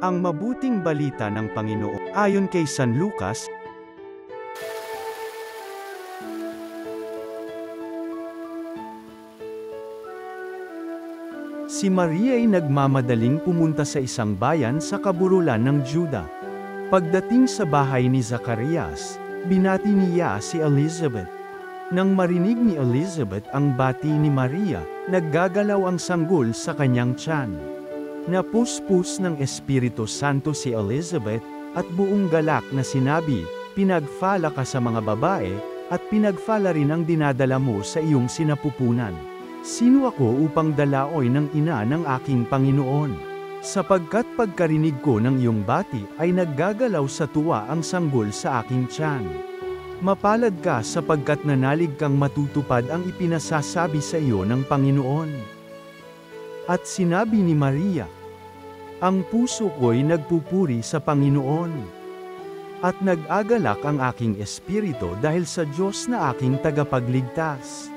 Ang mabuting balita ng Panginoon ayon kay San Lucas. Si Maria ay nagmamadaling pumunta sa isang bayan sa kabululan ng Juda. Pagdating sa bahay ni Zacarias, binati niya si Elizabeth. Nang marinig ni Elizabeth ang bati ni Maria, naggagalaw ang sanggol sa kanyang tiyan. Napuspos ng Espiritu Santo si Elizabeth, at buong galak na sinabi, "Pinagpala ka sa mga babae, at pinagpala rin ang dinadala mo sa iyong sinapupunan. Sino ako upang dalaoy ng ina ng aking Panginoon? Sapagkat pagkarinig ko ng iyong bati ay naggagalaw sa tuwa ang sanggol sa aking tiyan. Mapalad ka sapagkat nanalig kang matutupad ang ipinasasabi sa iyo ng Panginoon." At sinabi ni Maria, "Ang puso ko'y nagpupuri sa Panginoon. At nag-agalak ang aking espiritu dahil sa Diyos na aking tagapagligtas.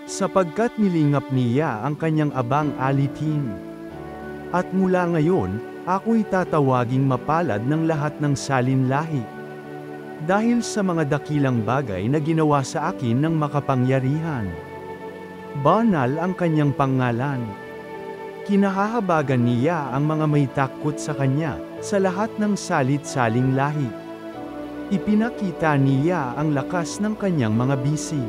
Sapagkat nilingap niya ang kanyang abang alipin. At mula ngayon, ako'y tatawaging mapalad ng lahat ng salinlahi. Dahil sa mga dakilang bagay na ginawa sa akin ng makapangyarihan. Banal ang kanyang pangalan. Kinahahabagan niya ang mga may takot sa kanya, sa lahat ng salit-saling lahi. Ipinakita niya ang lakas ng kanyang mga bisig.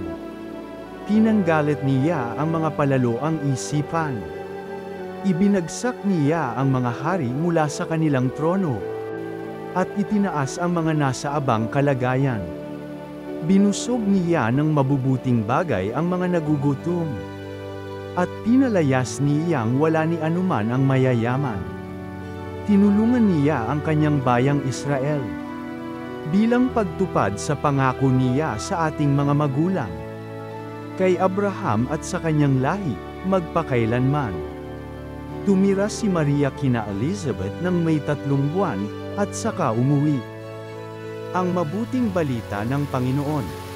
Pinanggalit niya ang mga palaloang isipan. Ibinagsak niya ang mga hari mula sa kanilang trono. At itinaas ang mga nasa abang kalagayan. Binusog niya ng mabubuting bagay ang mga nagugutom. At pinalayas niyang wala ni anuman ang mayayaman. Tinulungan niya ang kanyang bayang Israel. Bilang pagtupad sa pangako niya sa ating mga magulang. Kay Abraham at sa kanyang lahi, magpakailanman. Tumira si Maria kina Elizabeth ng may 3 buwan, at saka umuwi. Ang mabuting balita ng Panginoon.